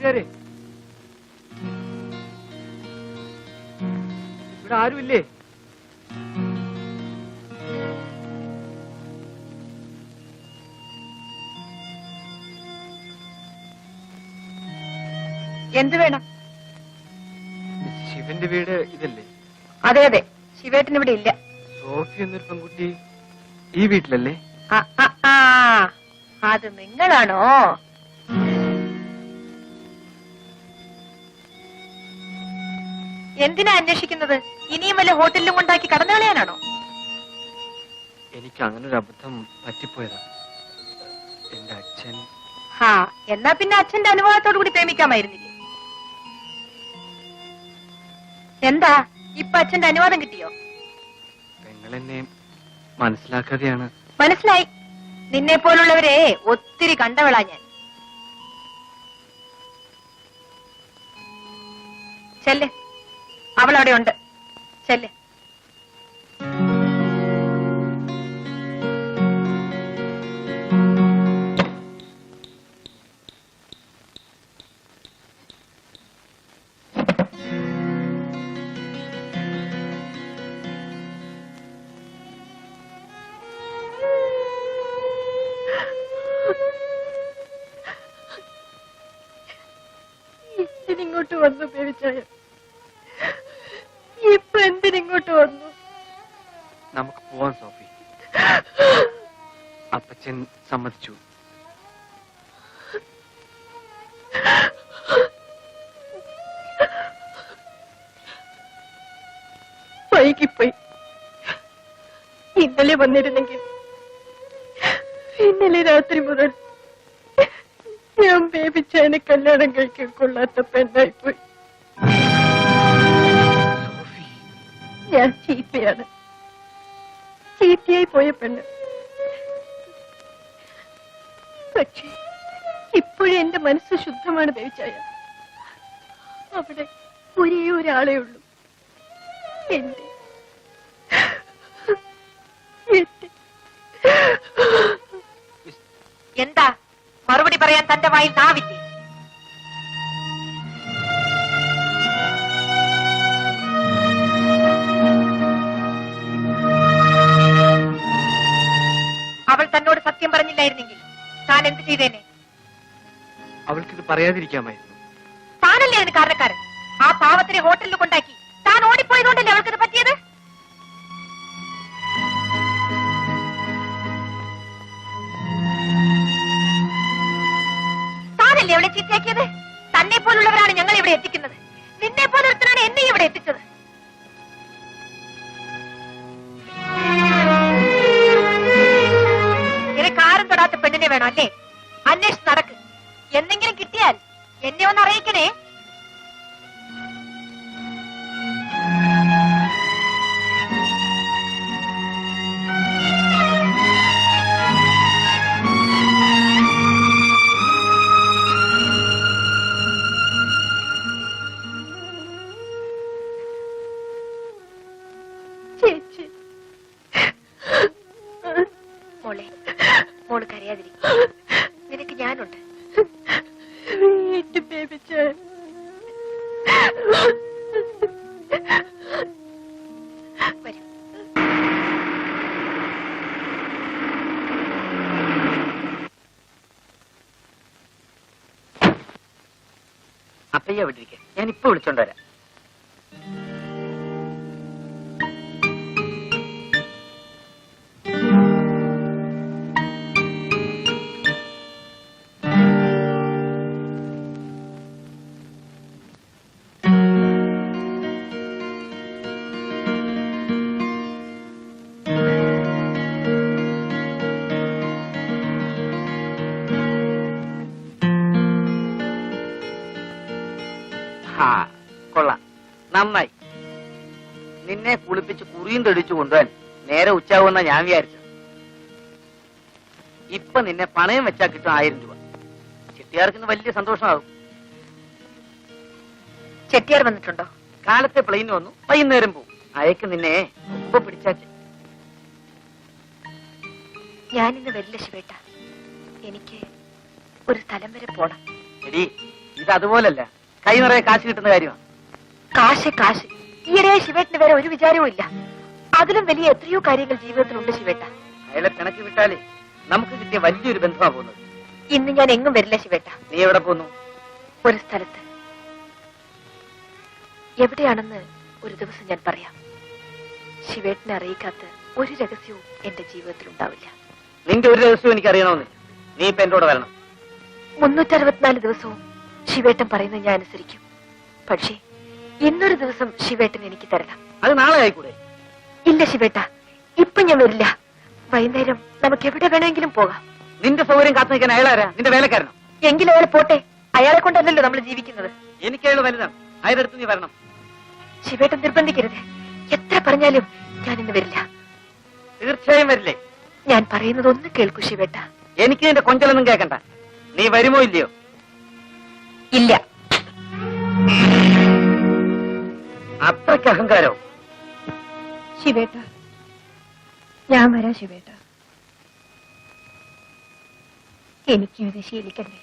വീട്ടുകാരെ, ഇവിടെ ആരുമില്ലേ? എന്ത് വേണം? ശിവന്റെ വീട് ഇതല്ലേ? അതെ അതെ, ശിവേട്ടൻ ഇവിടെ ഇല്ല. സോഫി എന്നൊരു പെൺകുട്ടി ഈ വീട്ടിലല്ലേ? അത് നിങ്ങളാണോ? എന്തിനാ അന്വേഷിക്കുന്നത്? ഇനിയും വല്ല ഹോട്ടലിലും കൊണ്ടാക്കി കടന്നു കളയാനാണോ? എനിക്ക് അങ്ങനെ ഒരു അബദ്ധം പറ്റിപ്പോയതാ. എന്റെ അച്ഛൻ. എന്നാ പിന്നെ അച്ഛന്റെ അനുവാദത്തോടു കൂടി പ്രേമിക്കാമായിരുന്നില്ലേ? എന്താ ഇപ്പൊ അച്ഛന്റെ അനുവാദം കിട്ടിയോ? പെങ്ങളെന്നെ മനസ്സിലാക്കാതെയാണ്. മനസ്സിലായി. നിന്നെ പോലുള്ളവരെ ഒത്തിരി കണ്ടവളാ ഞാൻ. ചെല്ല്, അവളവിടെ ഉണ്ട്. ചെല്ല്. ഇങ്ങോട്ട് വന്നു പേടിച്ചായ. ഇപ്പൊ എന്തിനിങ്ങോട്ട് വന്നു? നമുക്ക് പോവാൻ സോഫി. അപ്പച്ചൻ സമ്മതിച്ചു. വൈകിപ്പോയി. ഇന്നലെ വന്നിരുന്നെങ്കിൽ ഇന്നലെ രാത്രി മുതൽ ഞാൻ ബേബിച്ചായനെ കല്യാണം കഴിക്കാൻ കൊള്ളാത്ത പെണ്ണായിപ്പോയി. ഞാൻ ചീത്തയാണ്, ചീത്തയായി പോയ പെണ്ണ്. പക്ഷേ ഇപ്പോഴും എന്റെ മനസ്സ് ശുദ്ധമാണ് ബേബിച്ചായ. അവിടെ ഒരേ ഒരാളേ ഉള്ളൂ, എന്റെ. എന്താ മറുപടി പറയാൻ തന്റെ വായിൽ നാവില്ലേ? അവൾ തന്നോട് സത്യം പറഞ്ഞില്ലായിരുന്നെങ്കിൽ താൻ എന്ത് ചെയ്തേനെ? അവൾക്കിത് പറയാതിരിക്കാമായിരുന്നു. താനല്ലേ അതിന് കാരണക്കാരൻ. ആ പാവത്തിനെ ഹോട്ടലിൽ കൊണ്ടാക്കി താൻ ഓടിപ്പോയതുകൊണ്ടല്ലേ അവൾക്കിത് പറ്റിയത്? താനല്ലേ അവളെ ചീത്തയാക്കിയത്? തന്നെ പോലുള്ളവരാണ് ഞങ്ങൾ ഇവിടെ എത്തിക്കുന്നത്. നിന്നെ പോലൊരുത്തനാണ് എന്നെ ഇവിടെ എത്തിച്ചത്. നിനക്ക് ആരും തൊടാത്ത പെണ്ണിനെ വേണം അല്ലേ? അന്വേഷിച്ച് നടക്ക്. എന്തെങ്കിലും കിട്ടിയാൽ എന്നെ ഒന്ന് അറിയിക്കണേ. ചേച്ചി, മോളെ, മോള് കരയാതിരിക്കും. നിനക്ക് ഞാനുണ്ട്. വരൂ. അപ്പയ്യ വിട്ടിരിക്കെ, ഞാൻ ഇപ്പൊ വിളിച്ചോണ്ടുവരാം. കൊള്ളാം, നന്നായി. നിന്നെ കുളിപ്പിച്ച് കുറിയും തെളിച്ചു കൊണ്ടുപോകാൻ നേരെ ഉച്ചാവുന്ന ഞാൻ വിചാരിച്ചു. ഇപ്പൊ നിന്നെ പണയം വെച്ചാൽ കിട്ടും 1000 രൂപ. ചെട്ടിയാർക്കിന്ന് വലിയ സന്തോഷമാകും. ചെട്ടിയാർ വന്നിട്ടുണ്ടോ? കാലത്തെ പ്ലെയിൻ വന്നു, വൈകുന്നേരം പോകും. അയക്ക് നിന്നെ മുമ്പ് പിടിച്ചാച്ച്. ഞാനിന്ന് വരില്ല ശിവേട്ട. എനിക്ക് ഒരു സ്ഥലം വരെ പോണം. എടി, ഇത് അതുപോലല്ല, കൈ നിറയെ കാശ് കിട്ടുന്ന കാര്യമാണ്. കാശ് കാശ് ഈയിടെ ശിവേട്ടന് വേറെ ഒരു വിചാരവും ഇല്ല. അതിലും വലിയ എത്രയോ കാര്യങ്ങൾ ജീവിതത്തിലുണ്ട് ശിവേട്ട. അയാളെ പിണക്കി വിട്ടാലേ നമുക്ക് കിട്ടിയ വലിയൊരു ബന്ധമാ പോകുന്നത്. ഇന്ന് ഞാൻ എങ്ങും വരില്ല ശിവേട്ട. നീ എവിടെ പോന്നു? ഒരു സ്ഥലത്ത്. എവിടെയാണെന്ന് ഒരു ദിവസം ഞാൻ പറയാം. ശിവേട്ടനെ അറിയിക്കാത്ത ഒരു രഹസ്യവും എന്റെ ജീവിതത്തിൽ ഉണ്ടാവില്ല. നിന്റെ ഒരു രഹസ്യവും എനിക്ക് അറിയണമെന്നില്ല. നീ ഇപ്പൊ എന്റെ കൂടെ വരണം. 364 ദിവസവും ശിവേട്ടൻ പറയുന്നത് ഞാൻ അനുസരിക്കും. പക്ഷേ ഇന്നൊരു ദിവസം ശിവേട്ടൻ എനിക്ക് തരണം. അത് നാളെ ആയിക്കൂടെ? ഇല്ല ശിവേട്ട, ഇപ്പൊ ഞാൻ വരില്ല. വൈകുന്നേരം നമുക്ക് എവിടെ വേണമെങ്കിലും പോകാം. നിന്റെ സൗകര്യം കാത്തു നിൽക്കാൻ അയാളാരാ? നിന്റെ വേലക്കാരനോ? എങ്കിലും അയാൾ പോട്ടെ. അയാളെ കൊണ്ടല്ലല്ലോ നമ്മൾ ജീവിക്കുന്നത്. എനിക്ക് അയാൾ വലുതാണ്. അയാളടുത്ത് നീ വരണം. ശിവേട്ടൻ നിർബന്ധിക്കരുത്. എത്ര പറഞ്ഞാലും ഞാൻ ഇന്ന് വരില്ല. തീർച്ചയായും വരില്ലേ? ഞാൻ പറയുന്നത് ഒന്ന് കേൾക്കൂ ശിവേട്ട. എനിക്ക് നിന്റെ കൊഞ്ചലൊന്നും കേൾക്കണ്ട. നീ വരുമോ ഇല്ലയോ? ഇല്ല. അത്രയ്ക്ക് അഹങ്കാരോ? ശിവേട്ട, ഞാൻ വരാം ശിവേട്ട. എനിക്കും ഇത് ശീലിക്കണ്ടേ?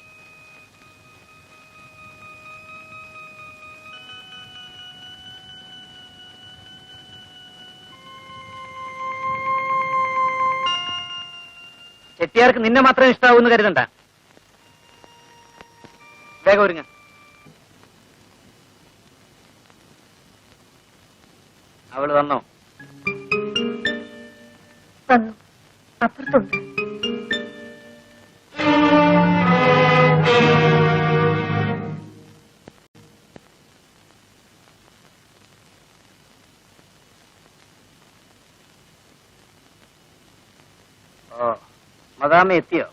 ചെട്ടിയാർക്ക് നിന്നെ മാത്രം ഇഷ്ടാവൂന്ന് കരുതണ്ട. വേഗം ഒരുങ്ങ. അവള് വന്നോ? വന്നു. അപ്പുറത്തുണ്ട്. ഓ, മദാമ എത്തിയോ?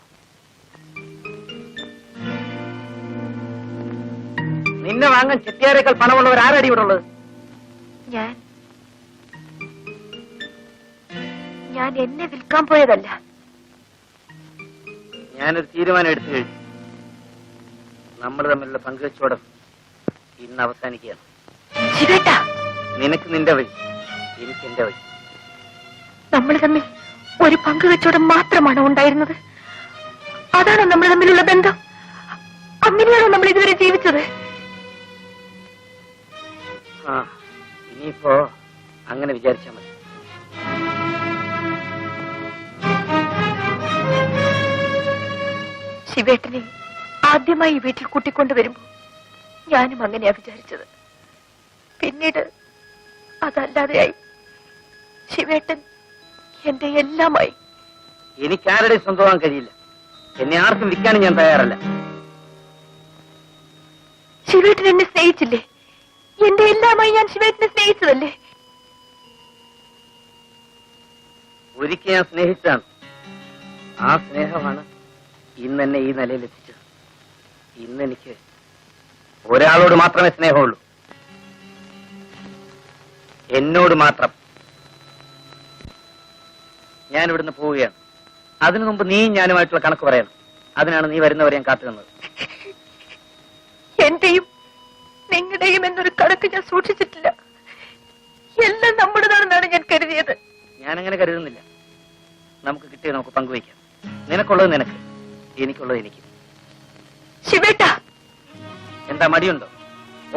നിന്നെ വാങ്ങാൻ ചെട്ടിയാരേക്കാൾ പണമുള്ളവർ ആരടി ഇവിടെ ഉള്ളത്? ഞാൻ എന്നെ വിൽക്കാൻ പോയതല്ല. ഞാനൊരു തീരുമാനം എടുത്തു കഴിഞ്ഞു. നമ്മൾ തമ്മിലുള്ള പങ്കുവെച്ചോടം ഇന്ന് അവസാനിക്കുകയാണ്. നിനക്ക് നിന്റെ വഴി, എനിക്ക് എന്റെ വഴി. നമ്മൾ തമ്മിൽ ഒരു പങ്കുവെച്ചോടം മാത്രമാണോ ഉണ്ടായിരുന്നത്? അതാണോ നമ്മൾ തമ്മിലുള്ള ബന്ധം? അങ്ങനെയാണോ നമ്മൾ ഇതുവരെ ജീവിച്ചത്? ആ, ഇനിയിപ്പോ അങ്ങനെ വിചാരിച്ചാൽ മതി. ശിവേട്ടനെ ആദ്യമായി ഈ വീട്ടിൽ കൂട്ടിക്കൊണ്ടുവരുമ്പോ ഞാനും അങ്ങനെയാ വിചാരിച്ചത്. പിന്നീട് അതല്ലാതെയായി. ശിവേട്ടൻ എന്റെ എല്ലാമായി. എനിക്കാരുടെ സ്വന്തമാകാൻ കഴിയില്ല. എന്നെ ആർക്കും വിൽക്കാനും ഞാൻ തയ്യാറല്ല. ശിവേട്ടൻ എന്നെ സ്നേഹിച്ചില്ലേ? എന്റെ എല്ലാമായി ഞാൻ ശിവേട്ടനെ സ്നേഹിച്ചതല്ലേ? ഒരിക്കൽ ഞാൻ സ്നേഹിച്ചാണ്. ആ സ്നേഹമാണ് ഇന്ന് എന്നെ ഈ നിലയിലെത്തിച്ചത്. ഇന്ന് എനിക്ക് ഒരാളോട് മാത്രമേ സ്നേഹമുള്ളൂ, എന്നോട് മാത്രം. ഞാൻ ഇവിടുന്ന് പോവുകയാണ്. അതിനു മുമ്പ് നീയും ഞാനുമായിട്ടുള്ള കണക്ക് പറയണം. അതിനാണ് നീ വരുന്നവരെ ഞാൻ കാത്തുനിന്നത്. എന്റെയും നിങ്ങളുടെയും എന്നൊരു കണക്ക് ഞാൻ സൂക്ഷിച്ചിട്ടില്ല. എല്ലാം നമ്മുടേതാണെന്നാണ് ഞാൻ കരുതിയത്. ഞാനങ്ങനെ കരുതുന്നില്ല. നമുക്ക് കിട്ടിയത് നമുക്ക് പങ്കുവയ്ക്കാം. നിനക്കുള്ളത് നിനക്ക്, എനിക്കുള്ളത് എനിക്ക്. ശിവേട്ട, എന്താ മടിയുണ്ടോ?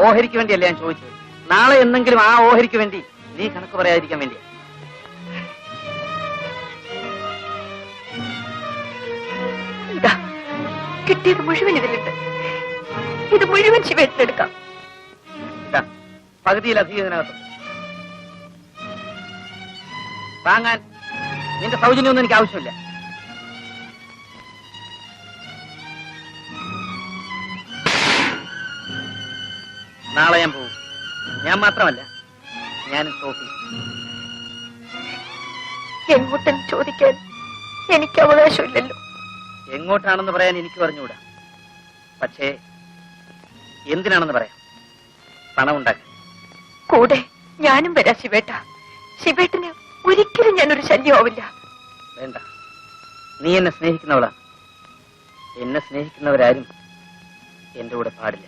ഓഹരിക്ക് വേണ്ടിയല്ല ഞാൻ ചോദിച്ചത്. നാളെ എന്തെങ്കിലും ആ ഓഹരിക്ക് വേണ്ടി നീ കണക്ക് പറയാതിരിക്കാൻ വേണ്ടിയാ. ഇതാ കിട്ടിയത് മുഴുവൻ ഇതിലുണ്ട്. ഇത് മുഴുവൻ ശിവേട്ടനെടുക്കാം. ഇതാ പകുതിയിലധികം ഇതിനകത്തുണ്ട്. വാങ്ങാൻ നിന്റെ സൗജന്യമൊന്നും എനിക്ക് ആവശ്യമില്ല. നാളെ ഞാൻ പോകും. ഞാൻ മാത്രമല്ല, ഞാനും സോഫി. എങ്ങോട്ടെന്ന് ചോദിക്കാൻ എനിക്ക് അവകാശമില്ലല്ലോ. എങ്ങോട്ടാണെന്ന് പറയാൻ എനിക്ക് പറഞ്ഞുകൂടാ. പക്ഷേ എന്തിനാണെന്ന് പറയാം. പണം ഉണ്ടാക്കാൻ. കൂടെ ഞാനും വരാം ശിവേട്ട. ശിവേട്ടന് ഒരിക്കലും ഞാനൊരു ശല്യമാവില്ല. വേണ്ട, നീ എന്നെ സ്നേഹിക്കുന്നവളാണ്. എന്നെ സ്നേഹിക്കുന്നവരാരും എന്റെ കൂടെ പാടില്ല.